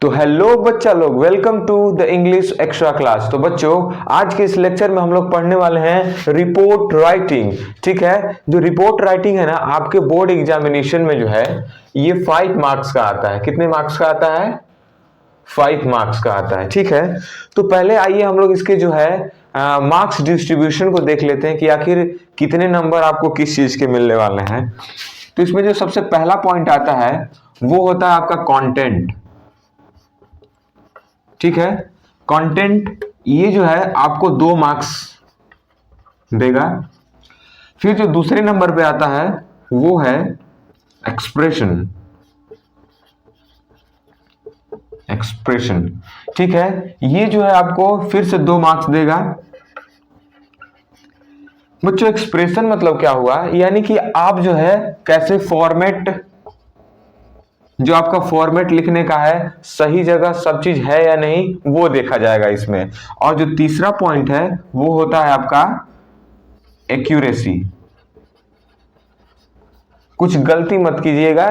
तो हेलो बच्चा लोग, welcome to the English extra class. तो बच्चों, आज के इस लेक्चर में हम लोग पढ़ने वाले हैं रिपोर्ट राइटिंग। ठीक है, जो रिपोर्ट राइटिंग है ना, आपके बोर्ड एग्जामिनेशन में जो है ये 5 मार्क्स का आता है। कितने मार्क्स का आता है? 5 मार्क्स का आता है। ठीक है, तो पहले आइए हम लोग इसके जो है मार्क्स डिस्ट्रीब्यूशन को देख लेते हैं कि आखिर कितने नंबर आपको किस चीज के मिलने वाले हैं। तो इसमें जो सबसे पहला पॉइंट आता है वो होता है आपका कंटेंट। ठीक है, कंटेंट ये जो है आपको 2 मार्क्स देगा। फिर जो दूसरे नंबर पे आता है वो है एक्सप्रेशन। एक्सप्रेशन, ठीक है, ये जो है आपको फिर से 2 मार्क्स देगा। बच्चों, एक्सप्रेशन मतलब क्या हुआ, यानी कि आप जो है कैसे फॉर्मेट, जो आपका फॉर्मेट लिखने का है सही जगह सब चीज है या नहीं, वो देखा जाएगा इसमें। और जो तीसरा पॉइंट है वो होता है आपका एक्यूरेसी। कुछ गलती मत कीजिएगा,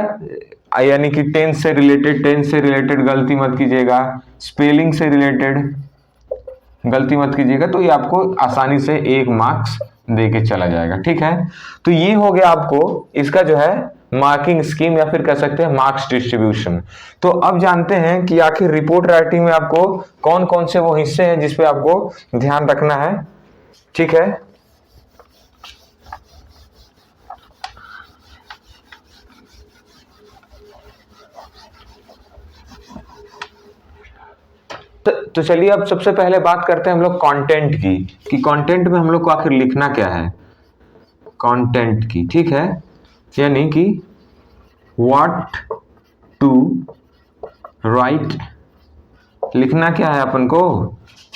यानी कि टेंस से रिलेटेड गलती मत कीजिएगा, स्पेलिंग से रिलेटेड गलती मत कीजिएगा, तो ये आपको आसानी से 1 मार्क्स दे के चला जाएगा। ठीक है, तो ये हो गया आपको इसका जो है मार्किंग स्कीम, या फिर कह सकते हैं मार्क्स डिस्ट्रीब्यूशन। तो अब जानते हैं कि आखिर रिपोर्ट राइटिंग में आपको कौन कौन से वो हिस्से हैं जिसपे आपको ध्यान रखना है। ठीक है, तो चलिए अब सबसे पहले बात करते हैं हम लोग कंटेंट की, कि कंटेंट में हम लोग को आखिर लिखना क्या है कंटेंट की। ठीक है, यानी कि व्हाट टू राइट, लिखना क्या है अपन को।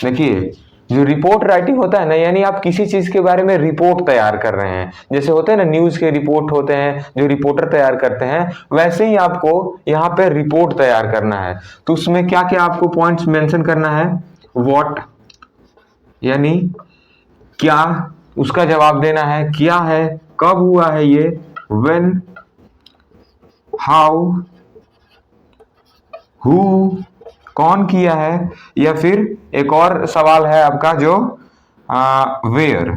देखिए, जो रिपोर्ट राइटिंग होता है ना, यानी आप किसी चीज के बारे में रिपोर्ट तैयार कर रहे हैं, जैसे होते हैं ना न्यूज के रिपोर्ट होते हैं जो रिपोर्टर तैयार करते हैं, वैसे ही आपको यहाँ पे रिपोर्ट तैयार करना है। तो उसमें क्या क्या आपको पॉइंट्स मेंशन करना है। व्हाट यानी क्या, उसका जवाब देना है, क्या है, कब हुआ है ये, व्हेन, हाउ, हु, कौन किया है, या फिर एक और सवाल है आपका जो वेयर,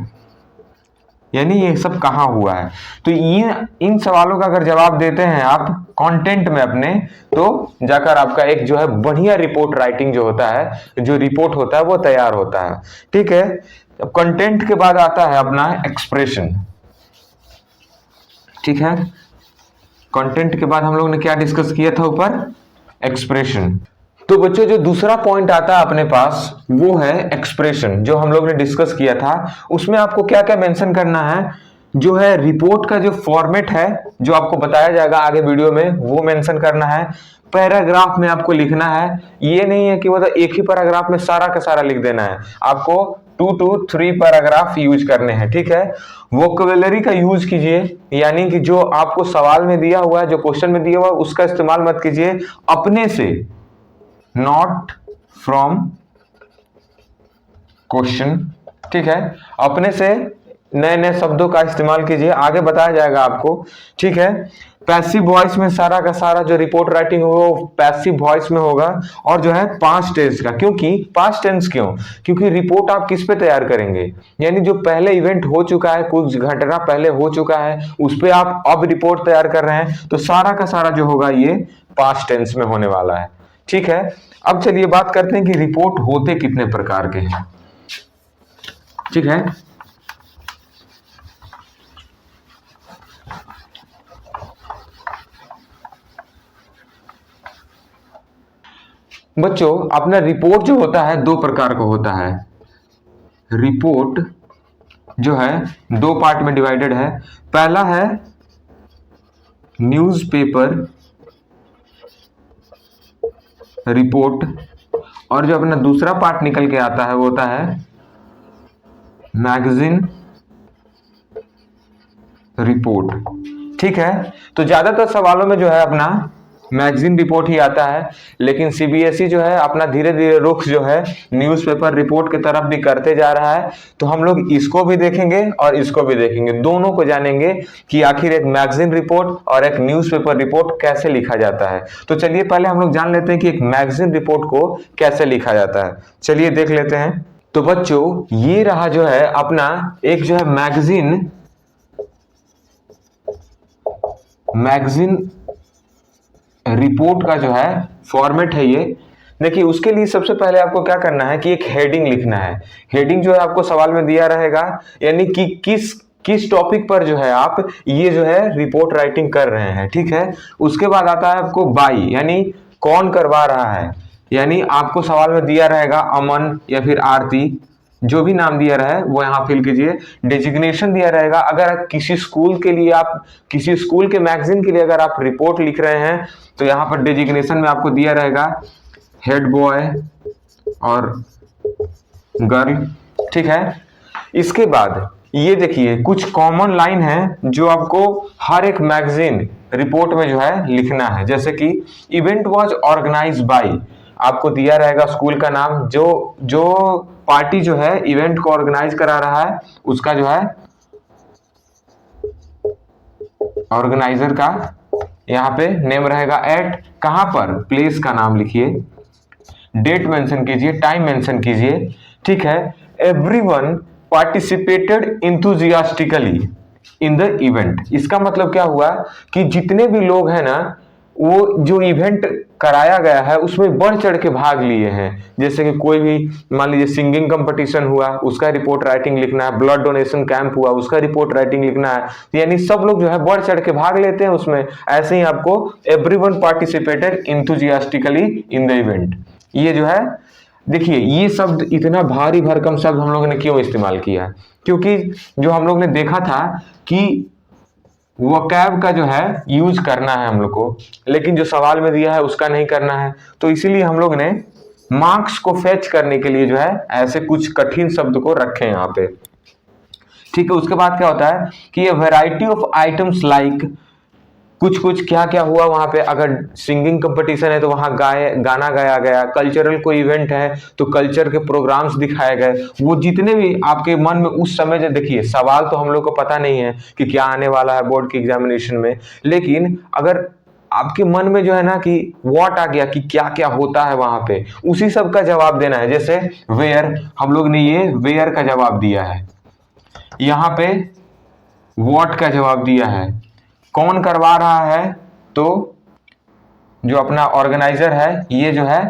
यानी ये सब कहाँ हुआ है। तो इन सवालों का अगर जवाब देते हैं आप कंटेंट में अपने, तो जाकर आपका एक जो है बढ़िया रिपोर्ट राइटिंग जो होता है, जो रिपोर्ट होता है वो तैयार होता है। ठीक है, अब कंटेंट के बाद आता है अपना एक्सप्रेशन। ठीक है, कंटेंट के बाद हम लोग ने क्या डिस्कस किया था ऊपर, एक्सप्रेशन। तो बच्चों, जो दूसरा पॉइंट आता है अपने पास वो है एक्सप्रेशन, जो हम लोग ने डिस्कस किया था। उसमें आपको क्या क्या मेंशन करना है, जो है रिपोर्ट का जो फॉर्मेट है जो आपको बताया जाएगा आगे वीडियो में, वो मेंशन करना है। पैराग्राफ में आपको लिखना है, ये नहीं है कि मतलब एक ही पैराग्राफ में सारा का सारा लिख देना है, आपको 2 to 3 पैराग्राफ यूज करने हैं। ठीक है, वोकैबुलरी का यूज कीजिए, यानी कि जो आपको सवाल में दिया हुआ है, जो क्वेश्चन में दिया हुआ है, उसका इस्तेमाल मत कीजिए, अपने से, नॉट फ्रॉम क्वेश्चन। ठीक है, अपने से नए नए शब्दों का इस्तेमाल कीजिए, आगे बताया जाएगा आपको। ठीक है, पैसिव वॉइस में सारा का सारा जो रिपोर्ट राइटिंग होगा वो पैसिव वॉइस में होगा, और जो है पास्ट टेंस का। क्योंकि पास्ट टेंस क्यों? क्योंकि रिपोर्ट आप किस पे तैयार करेंगे, यानी जो पहले इवेंट हो चुका है, कुछ घटना पहले हो चुका है, उस पे आप अब रिपोर्ट तैयार कर रहे हैं, तो सारा का सारा जो होगा ये पास्ट टेंस में होने वाला है। ठीक है, अब चलिए बात करते हैं कि रिपोर्ट होते कितने प्रकार के हैं। ठीक है, बच्चों, अपना रिपोर्ट जो होता है 2 प्रकार का होता है। रिपोर्ट जो है 2 पार्ट में डिवाइडेड है। पहला है न्यूज़पेपर रिपोर्ट, और जो अपना दूसरा पार्ट निकल के आता है वो होता है मैगजीन रिपोर्ट। ठीक है, तो ज्यादातर सवालों में जो है अपना मैगजीन रिपोर्ट ही आता है। लेकिन सीबीएसई जो है अपना धीरे धीरे रुख जो है न्यूज़पेपर रिपोर्ट की तरफ भी करते जा रहा है। तो हम लोग इसको भी देखेंगे और इसको भी देखेंगे, दोनों को जानेंगे कि आखिर एक मैगजीन रिपोर्ट और एक न्यूज़पेपर रिपोर्ट कैसे लिखा जाता है। तो चलिए पहले हम लोग जान लेते हैं कि एक मैगजीन रिपोर्ट को कैसे लिखा जाता है। चलिए देख लेते हैं। तो बच्चों ये रहा जो है अपना एक जो है मैगजीन रिपोर्ट का जो है फॉर्मेट है ये। देखिए उसके लिए सबसे पहले आपको क्या करना है कि एक हेडिंग लिखना है। हेडिंग जो है आपको सवाल में दिया रहेगा, यानी कि किस टॉपिक पर जो है आप ये जो है रिपोर्ट राइटिंग कर रहे हैं, ठीक है। उसके बाद आता है आपको बाई, यानी कौन करवा रहा है, यानी आपको सवाल में दिया रहेगा अमन या फिर आरती, जो भी नाम दिया रहा है वो यहाँ फिल कीजिए। डेजिग्नेशन दिया रहेगा, अगर किसी स्कूल के लिए आप किसी स्कूल के मैगजीन के लिए अगर आप रिपोर्ट लिख रहे हैं तो यहाँ पर डेजिग्नेशन में आपको दिया रहेगा हेड बॉय और गर्ल, ठीक है। इसके बाद ये देखिए कुछ कॉमन लाइन है जो आपको हर एक मैगजीन रिपोर्ट में जो है लिखना है। जैसे कि इवेंट वाज ऑर्गेनाइज बाय, आपको दिया रहेगा स्कूल का नाम, जो पार्टी जो है इवेंट को ऑर्गेनाइज करा रहा है उसका जो है ऑर्गेनाइजर का यहाँ पे नेम रहेगा। एट कहां पर, प्लेस का नाम लिखिए, डेट मेंशन कीजिए, टाइम मेंशन कीजिए, ठीक है। Everyone participated enthusiastically in the event, इसका मतलब क्या हुआ कि जितने भी लोग हैं ना वो जो इवेंट कराया गया है उसमें बढ़ चढ़ के भाग लिए हैं। जैसे कि कोई भी मान लीजिए सिंगिंग कंपटीशन हुआ उसका रिपोर्ट राइटिंग लिखना है, ब्लड डोनेशन कैंप हुआ उसका रिपोर्ट राइटिंग लिखना है, यानी सब लोग जो है बढ़ चढ़ के भाग लेते हैं उसमें। ऐसे ही आपको everyone participated enthusiastically in the event, ये जो है देखिए ये शब्द इतना भारी भरकम शब्द हम लोगों ने क्यों इस्तेमाल किया, क्योंकि जो हम लोग ने देखा था कि वोकैब का जो है यूज करना है हम लोग को, लेकिन जो सवाल में दिया है उसका नहीं करना है। तो इसीलिए हम लोग ने मार्क्स को फेच करने के लिए जो है ऐसे कुछ कठिन शब्द को रखे यहाँ पे, ठीक है। उसके बाद क्या होता है कि ये वैरायटी ऑफ आइटम्स लाइक कुछ क्या क्या हुआ वहां पे। अगर सिंगिंग कंपटीशन है तो वहां गाना गाया गया, कल्चरल कोई इवेंट है तो कल्चर के प्रोग्राम्स दिखाए गए, वो जितने भी आपके मन में उस समय जो देखिए सवाल तो हम लोग को पता नहीं है कि क्या आने वाला है बोर्ड की एग्जामिनेशन में, लेकिन अगर आपके मन में जो है ना कि व्हाट आ गया कि क्या क्या होता है वहां पे, उसी सब का जवाब देना है। जैसे वेयर, हम लोग ने ये वेयर का जवाब दिया है, यहाँ पे व्हाट का जवाब दिया है, कौन करवा रहा है तो जो अपना ऑर्गेनाइजर है ये जो है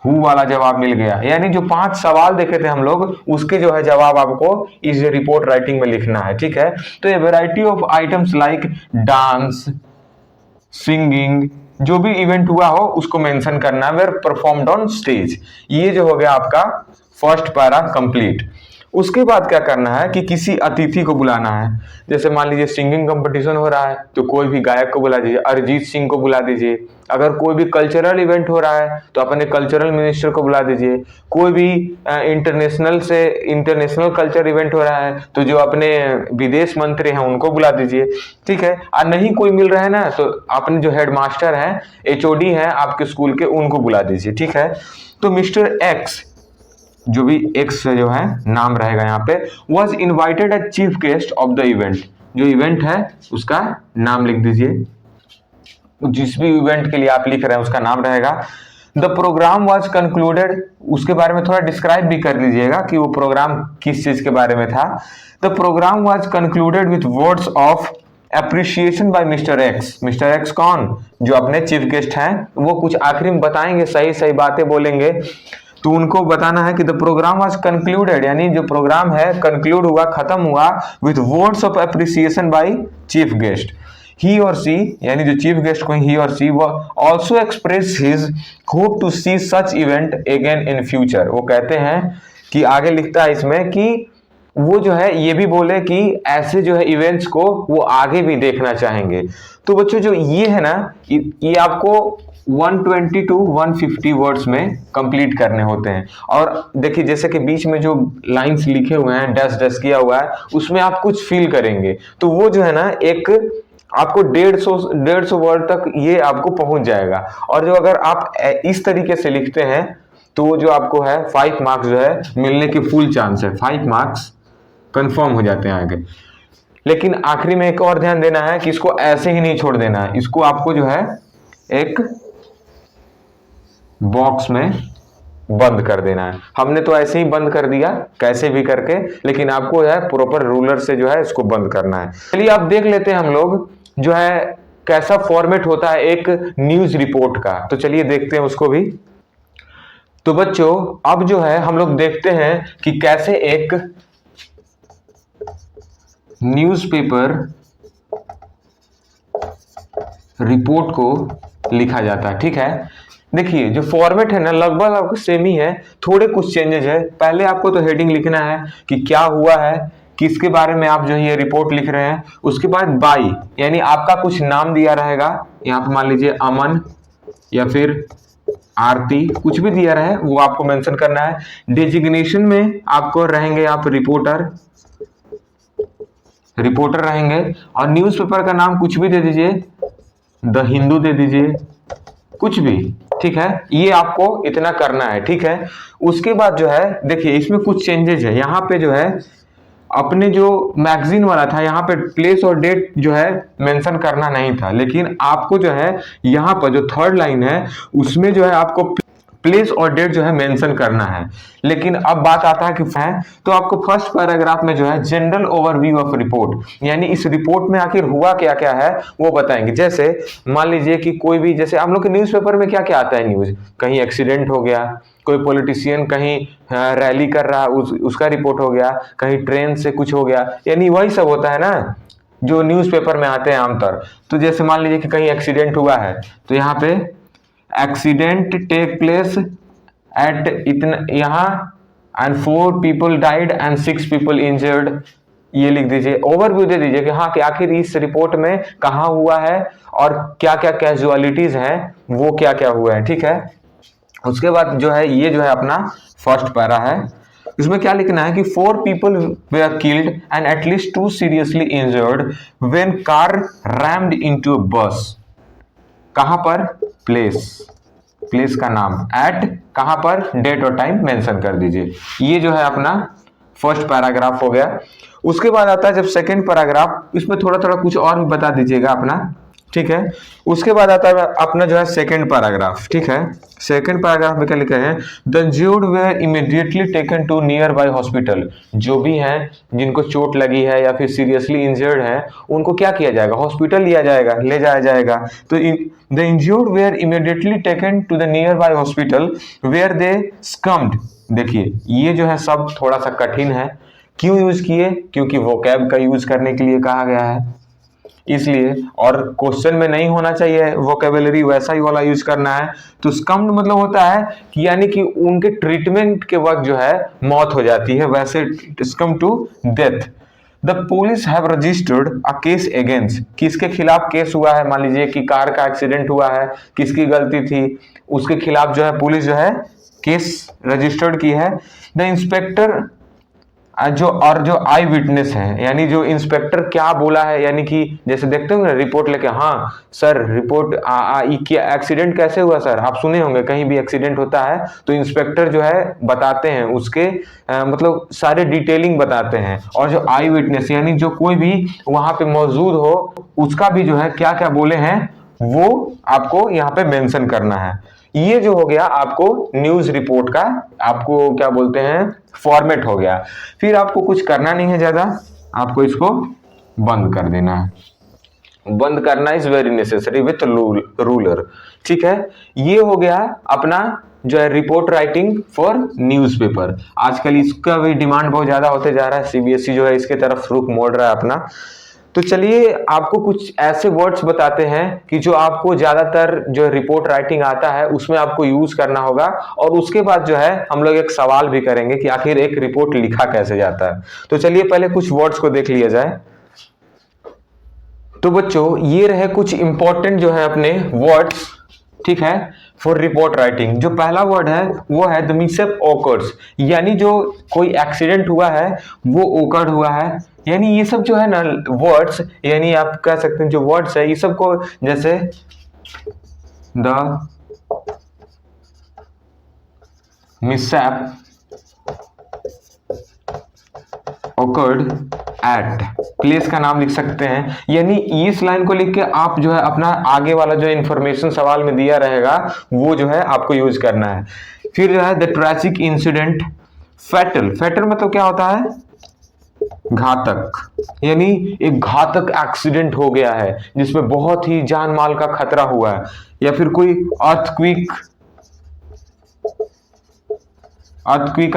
हु वाला जवाब मिल गया। यानी जो 5 सवाल देखे थे हम लोग उसके जो है जवाब आपको इस रिपोर्ट राइटिंग में लिखना है, ठीक है। तो ये variety of items like dance, singing, जो भी इवेंट हुआ हो उसको मेंशन करना है, वेयर परफॉर्म्ड ऑन स्टेज। ये जो हो गया आपका फर्स्ट पैरा कंप्लीट। उसके बाद क्या करना है कि किसी अतिथि को बुलाना है। जैसे मान लीजिए सिंगिंग कंपटीशन हो रहा है तो कोई भी गायक को बुला दीजिए, अरिजीत सिंह को बुला दीजिए। अगर कोई भी कल्चरल इवेंट हो रहा है तो अपने कल्चरल मिनिस्टर को बुला दीजिए। कोई भी इंटरनेशनल कल्चर इवेंट हो रहा है तो जो अपने विदेश मंत्री हैं उनको बुला दीजिए, ठीक है। और नहीं कोई मिल रहा है ना तो अपने जो हेड मास्टर हैं, एचओडी हैं आपके स्कूल के, उनको बुला दीजिए, ठीक है। तो मिस्टर एक्स, जो भी एक्स जो है नाम रहेगा यहाँ पे, was invited as chief guest of the event. जो इवेंट है उसका नाम लिख दीजिए, जिस भी इवेंट के लिए आप लिख रहे हैं उसका नाम रहेगा। द प्रोग्राम वॉज कंक्लूडेड, उसके बारे में थोड़ा डिस्क्राइब भी कर दीजिएगा कि वो प्रोग्राम किस चीज के बारे में था। The programme was concluded with words of appreciation by mister X. Mister X कौन, जो अपने चीफ गेस्ट हैं, वो कुछ आखिरी में बताएंगे, सही सही बातें बोलेंगे, तो उनको बताना है कि द प्रोग्राम वाज कंक्लूडेड, यानी जो प्रोग्राम है कंक्लूड हुआ, खत्म हुआ with words of appreciation by chief guest. He और सी, यानी जो चीफ गेस्ट को ही और सी, वो also express his hope to see such event again in future. वो कहते हैं कि आगे लिखता है इसमें कि वो जो है ये भी बोले कि ऐसे जो है इवेंट्स को वो आगे भी देखना चाहेंगे। तो बच्चों जो ये है ना, ये आपको 120 to 150 वर्ड्स में कंप्लीट करने होते हैं। और देखिए जैसे कि बीच में जो लाइंस लिखे हुए हैं, डैश डैश किया हुआ है, उसमें आप कुछ फील करेंगे तो वो जो है ना एक आपको 150 वर्ड तक ये आपको पहुंच जाएगा। और जो अगर आप इस तरीके से लिखते हैं तो जो आपको है 5 मार्क्स जो है मिलने की फुल चांस है, 5 मार्क्स कंफर्म हो जाते हैं आगे। लेकिन आखिरी में एक और ध्यान देना है कि इसको ऐसे ही नहीं छोड़ देना है, इसको आपको जो है एक बॉक्स में बंद कर देना है। हमने तो ऐसे ही बंद कर दिया कैसे भी करके, लेकिन आपको जो है प्रॉपर रूलर से जो है इसको बंद करना है। चलिए आप देख लेते हैं हम लोग जो है कैसा फॉर्मेट होता है एक न्यूज रिपोर्ट का। तो चलिए देखते हैं उसको भी। तो बच्चों अब जो है हम लोग देखते हैं कि कैसे एक न्यूज़पेपर रिपोर्ट को लिखा जाता है। ठीक है, देखिए जो फॉर्मेट है ना लगभग आपको सेम ही है, थोड़े कुछ चेंजेस है। पहले आपको तो हेडिंग लिखना है कि क्या हुआ है, किसके बारे में आप जो है ये रिपोर्ट लिख रहे हैं। उसके बाद बाई यानी आपका कुछ नाम दिया रहेगा, यहाँ पे मान लीजिए अमन या फिर आरती, कुछ भी दिया रहे वो आपको मेंशन करना है। डेजिग्नेशन में आपको रहेंगे आप रिपोर्टर रहेंगे, और न्यूज़पेपर का नाम कुछ भी दे दीजिए, द हिंदू दे दीजिए, कुछ भी। ठीक है, ये आपको इतना करना है। ठीक है, उसके बाद जो है देखिए इसमें कुछ चेंजेस है। यहाँ पे जो है अपने जो मैगजीन वाला था यहाँ पे प्लेस और डेट जो है मेंशन करना नहीं था, लेकिन आपको जो है यहाँ पर जो थर्ड लाइन है उसमें जो है आपको प्लेस और डेट जो है मेंशन करना है। लेकिन अब बात आता है कि तो आपको फर्स्ट पैराग्राफ में जो है जनरल ओवरव्यू ऑफ रिपोर्ट, यानी इस रिपोर्ट में आखिर हुआ क्या क्या है वो बताएंगे। जैसे मान लीजिए कि कोई भी, जैसे हम लोग के न्यूज़पेपर में क्या क्या आता है न्यूज, कहीं एक्सीडेंट हो गया, कोई पॉलिटिशियन कहीं रैली कर रहा उसका रिपोर्ट हो गया, कहीं ट्रेन से कुछ हो गया, यानी वही सब होता है ना जो न्यूज़पेपर में आते हैं आमतौर। तो जैसे मान लीजिए कि कहीं एक्सीडेंट हुआ है तो यहाँ पे एक्सीडेंट टेक प्लेस एट इतना यहाँ and 4 people died and 6 people injured, ये लिख दीजिए। ओवरव्यू दे दीजिए कि हाँ कि आखिर इस रिपोर्ट में कहाँ हुआ है और क्या क्या कैजुअलिटीज हैं, वो क्या क्या हुआ है। ठीक है, उसके बाद जो है ये जो है अपना फर्स्ट पैरा है, इसमें क्या लिखना है कि 4 people where killed and at least 2 seriously injured when car rumped into a बस। कहां पर, प्लेस का नाम, एट कहां पर, डेट और टाइम मेंशन कर दीजिए। ये जो है अपना फर्स्ट पैराग्राफ हो गया। उसके बाद आता है जब सेकंड पैराग्राफ, इसमें थोड़ा थोड़ा कुछ और भी बता दीजिएगा अपना। ठीक है, उसके बाद आता है अपना जो है सेकंड पैराग्राफ। ठीक है, सेकंड पैराग्राफ में क्या लिखा है, the injured were immediately taken to nearby hospital. जो भी हैं जिनको चोट लगी है या फिर सीरियसली इंजर्ड है उनको क्या किया जाएगा, हॉस्पिटल लिया जाएगा, ले जाया जाएगा। तो the injured were immediately taken to the nearby hospital where they succumbed. देखिए ये जो है सब थोड़ा सा कठिन है, क्यों यूज किए, क्योंकि वोकैब का यूज करने के लिए कहा गया है इसलिए, और क्वेश्चन में नहीं होना चाहिए वोकेबुलरी, वैसा ही वाला यूज करना है। तो स्कम्ड मतलब होता है कि यानी कि उनके ट्रीटमेंट के वक्त जो है मौत हो जाती है, वैसे succumb to death. The police have registered a case against, किसके खिलाफ केस हुआ है, मान लीजिए कि कार का एक्सीडेंट हुआ है, किसकी गलती थी, उसके खिलाफ जो है पुलिस जो है केस रजिस्टर्ड की है। द इंस्पेक्टर जो आई विटनेस है, यानी जो इंस्पेक्टर क्या बोला है, यानी कि जैसे देखते हो ना रिपोर्ट लेके, हाँ सर रिपोर्ट क्या एक्सीडेंट कैसे हुआ सर, आप सुने होंगे कहीं भी एक्सीडेंट होता है तो इंस्पेक्टर जो है बताते हैं उसके मतलब सारे डिटेलिंग बताते हैं। और जो आई विटनेस यानी जो कोई भी वहां पे मौजूद हो उसका भी जो है क्या क्या बोले हैं वो आपको यहाँ पे मेंशन करना है। ये जो हो गया आपको न्यूज रिपोर्ट का, आपको क्या बोलते हैं, फॉर्मेट हो गया। फिर आपको कुछ करना नहीं है ज्यादा, आपको इसको बंद कर देना है। बंद करना is very necessary with ruler. ठीक है, ये हो गया अपना जो है रिपोर्ट राइटिंग फॉर न्यूज़पेपर। आजकल इसका भी डिमांड बहुत ज्यादा होते जा रहा है, सीबीएसई जो है इसके तरफ रुख मोड़ रहा है अपना। तो चलिए आपको कुछ ऐसे वर्ड्स बताते हैं कि जो आपको ज्यादातर जो रिपोर्ट राइटिंग आता है उसमें आपको यूज करना होगा, और उसके बाद जो है हम लोग एक सवाल भी करेंगे कि आखिर एक रिपोर्ट लिखा कैसे जाता है। तो चलिए पहले कुछ वर्ड्स को देख लिया जाए। तो बच्चों ये रहे कुछ इंपॉर्टेंट जो है अपने वर्ड्स। ठीक है, फॉर रिपोर्ट राइटिंग। जो पहला वर्ड है वो है द मिसहैप ऑकर्स, यानी जो कोई एक्सीडेंट हुआ है वो ओकर्ड हुआ है। यानी ये सब जो है ना वर्ड्स, यानी आप कह सकते हैं जो वर्ड्स है ये सब को, जैसे the mishap occurred at, place का नाम लिख सकते हैं। यानी इस लाइन को लिख के आप जो है अपना आगे वाला जो इंफॉर्मेशन सवाल में दिया रहेगा वो जो है आपको यूज करना है। फिर जो है the tragic incident, fatal, fatal मतलब क्या होता है? घातक, यानी एक घातक एक्सीडेंट हो गया है जिसमें बहुत ही जान माल का खतरा हुआ है। या फिर कोई अर्थक्वेक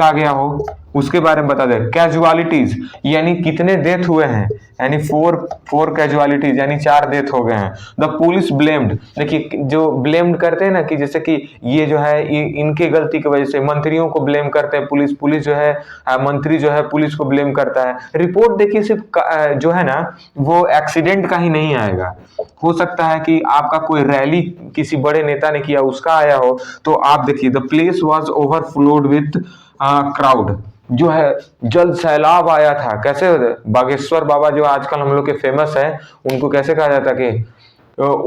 आ गया हो उसके बारे में बता दे। कैजुअलिटीज, यानी कितने डेथ हुए हैं, यानी फोर कैजुअलिटीज, यानी 4 डेथ हो गए हैं। द पुलिस ब्लेम्ड, देखिए जो ब्लेम्ड करते हैं ना कि जैसे कि ये जो है इनके गलती की वजह से मंत्रियों को ब्लेम करते हैं, पुलिस जो है मंत्री जो है पुलिस को ब्लेम करता है। रिपोर्ट देखिए सिर्फ जो है ना वो एक्सीडेंट का ही नहीं आएगा, हो सकता है कि आपका कोई रैली किसी बड़े नेता ने किया उसका आया हो। तो आप देखिए the place was overflowed with crowd, जो है जल सैलाब आया था। कैसे? बागेश्वर बाबा जो आजकल हम लोग के फेमस है, उनको कैसे कहा जाता है कि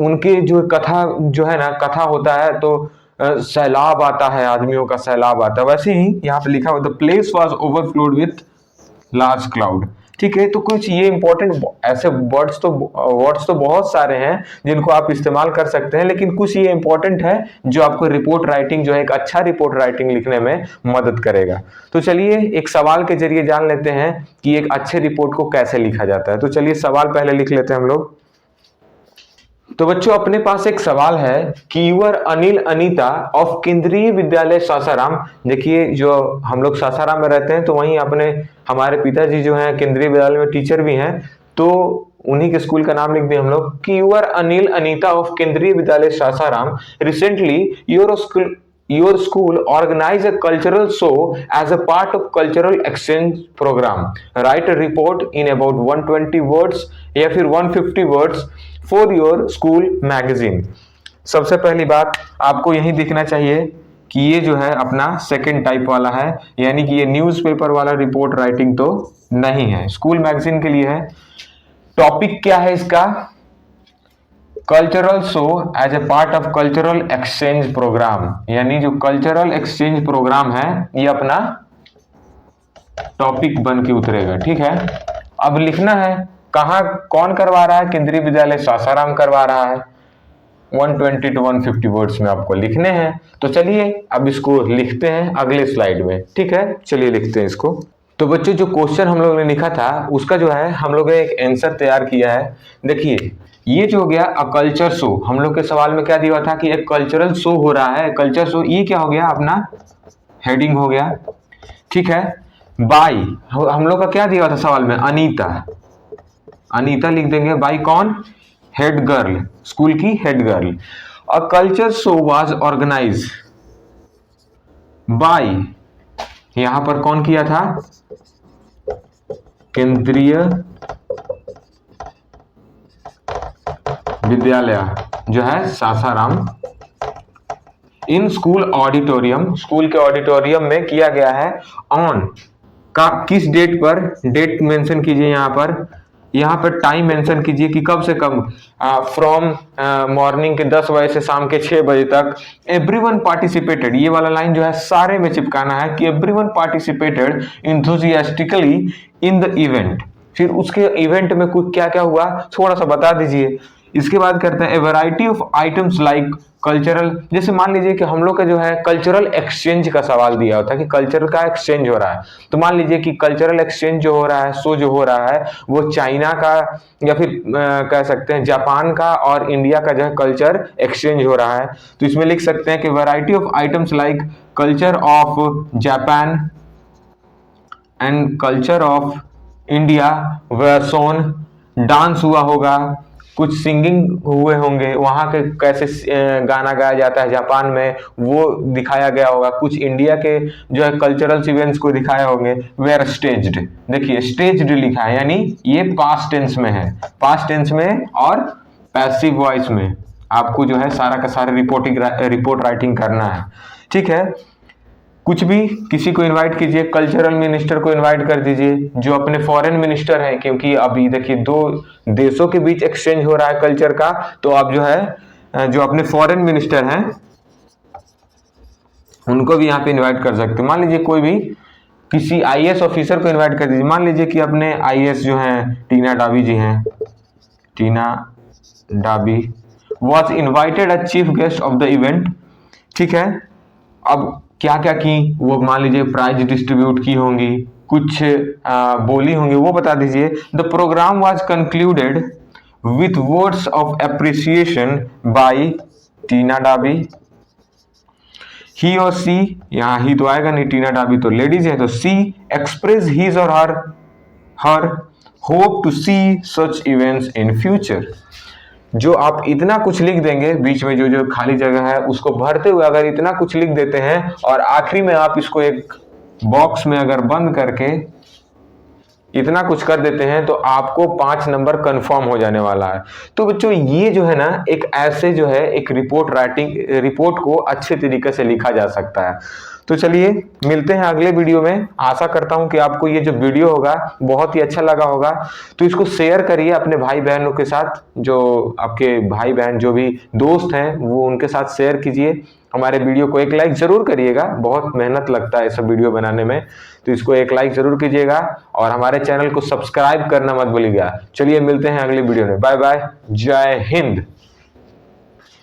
उनकी जो कथा जो है ना, कथा होता है तो सैलाब आता है, आदमियों का सैलाब आता है। वैसे ही यहाँ पे लिखा हुआ the place was overflowed with large cloud. ठीक है, तो कुछ ये इंपॉर्टेंट ऐसे वर्ड्स तो बहुत सारे हैं जिनको आप इस्तेमाल कर सकते हैं, लेकिन कुछ ये इंपॉर्टेंट है जो आपको रिपोर्ट राइटिंग जो है एक अच्छा रिपोर्ट राइटिंग लिखने में मदद करेगा। तो चलिए एक सवाल के जरिए जान लेते हैं कि एक अच्छे रिपोर्ट को कैसे लिखा जाता है। तो चलिए सवाल पहले लिख लेते हैं हम लोग। तो बच्चों अपने पास एक सवाल है कि यूर अनिल अनीता ऑफ केंद्रीय विद्यालय सासाराम। देखिए जो हम लोग सासाराम में रहते हैं तो वहीं अपने हमारे पिताजी जो हैं केंद्रीय विद्यालय में टीचर भी हैं, तो उन्हीं के स्कूल का नाम लिख दिया हम लोग कि यूर अनिल अनीता ऑफ केंद्रीय विद्यालय Sasaram recently your school organize a cultural show as a part of cultural exchange program. Write a report in about 120 words या फिर 150 words for your school magazine. सबसे पहली बात आपको यही दिखना चाहिए कि ये जो है अपना सेकंड टाइप वाला है, यानी कि ये न्यूज़पेपर वाला रिपोर्ट राइटिंग तो नहीं है, स्कूल मैगजीन के लिए है। टॉपिक क्या है इसका? Cultural show as a part of cultural exchange programme, यानी जो कल्चरल एक्सचेंज प्रोग्राम है ये अपना टॉपिक बन के उतरेगा। ठीक है, अब लिखना है कहाँ कौन करवा रहा है? केंद्रीय विद्यालय सासाराम करवा रहा है। 120 to 150 वर्ड्स में आपको लिखने हैं। तो चलिए अब इसको लिखते हैं अगले स्लाइड में। ठीक है, चलिए लिखते हैं इसको। तो बच्चों जो क्वेश्चन हम लोगों ने लिखा था उसका जो है हम लोगों ने एक आंसर तैयार किया है। देखिए ये जो हो गया अ कल्चर शो, हम लोग के सवाल में क्या दिया था कि एक कल्चरल शो हो रहा है, कल्चर शो, ये क्या हो गया अपना हेडिंग हो गया। ठीक है, बाई हम लोग का क्या दिया था सवाल में? अनीता, अनीता लिख देंगे। बाई कौन? हेड गर्ल, स्कूल की head girl. A culture show was organise by, यहां पर कौन किया था? केंद्रीय विद्यालय जो है Sasaram in school auditorium, school के ऑडिटोरियम में किया गया है। ऑन का किस डेट पर? डेट मेंशन कीजिए यहाँ पर टाइम मेंशन कीजिए कि कब से कब, फ्रॉम मॉर्निंग के 10 बजे से शाम के 6 बजे तक। एवरीवन पार्टिसिपेटेड, ये वाला लाइन जो है सारे में चिपकाना है कि everyone participated enthusiastically in the event. फिर उसके इवेंट में कुछ क्या क्या हुआ थोड़ा सा बता दीजिए। इसके बाद करते हैं ए variety of items like cultural, जैसे मान लीजिए कि हम लोग का जो है कल्चरल एक्सचेंज का सवाल दिया होता है कि कल्चर का एक्सचेंज हो रहा है, तो मान लीजिए कि कल्चरल एक्सचेंज जो हो रहा है, शो जो हो रहा है वो चाइना का या फिर कह सकते हैं जापान का और इंडिया का जो है कल्चर एक्सचेंज हो रहा है। तो इसमें लिख सकते हैं कि variety of items like culture of Japan and culture of India were shown, dance हुआ होगा, कुछ सिंगिंग हुए होंगे, वहाँ के कैसे गाना गाया जाता है जापान में वो दिखाया गया होगा, कुछ इंडिया के जो है कल्चरल इवेंट्स को दिखाया होंगे। वेयर स्टेज्ड, देखिए स्टेज्ड लिखा है यानी ये पास्ट टेंस में है, पास्ट टेंस में और पैसिव वॉइस में। आपको जो है सारा का सारा रिपोर्ट राइटिंग करना है। ठीक है, कुछ भी किसी को इनवाइट कीजिए, कल्चरल मिनिस्टर को इनवाइट कर दीजिए, जो अपने फॉरेन मिनिस्टर हैं, क्योंकि अभी देखिए दो देशों के बीच एक्सचेंज हो रहा है कल्चर का, तो आप जो है जो अपने फॉरेन मिनिस्टर हैं उनको भी यहाँ पे इनवाइट कर सकते हैं। मान लीजिए कोई भी किसी आईएएस ऑफिसर को इनवाइट कर दीजिए, मान लीजिए कि अपने आईएएस जो हैं टीना डाबी जी हैं, Tina Dabi was invited as chief guest of the event. ठीक है, अब क्या क्या की वो मान लीजिए प्राइज डिस्ट्रीब्यूट की होंगी, कुछ बोली होंगी, वो बता दीजिए। The programme was concluded with words of appreciation by Tina Dabi. He और सी, यहाँ ही तो आएगा नहीं, टीना डाबी तो लेडीज है, तो सी एक्सप्रेस हिज और her hope to see such events in future. जो आप इतना कुछ लिख देंगे, बीच में जो जो खाली जगह है उसको भरते हुए अगर इतना कुछ लिख देते हैं और आखिरी में आप इसको एक बॉक्स में अगर बंद करके इतना कुछ कर देते हैं तो आपको 5 नंबर कंफर्म हो जाने वाला है। तो बच्चों ये जो है ना, एक ऐसे जो है एक रिपोर्ट को अच्छे तरीके से लिखा जा सकता है। तो चलिए मिलते हैं अगले वीडियो में। आशा करता हूं कि आपको ये जो वीडियो होगा बहुत ही अच्छा लगा होगा। तो इसको शेयर करिए अपने भाई बहनों के साथ, जो आपके भाई बहन जो भी दोस्त हैं वो उनके साथ शेयर कीजिए। हमारे वीडियो को एक लाइक जरूर करिएगा, बहुत मेहनत लगता है सब वीडियो बनाने में, तो इसको एक लाइक जरूर कीजिएगा और हमारे चैनल को सब्सक्राइब करना मत भूलिएगा। चलिए मिलते हैं अगले वीडियो में, बाय बाय, जय हिंद।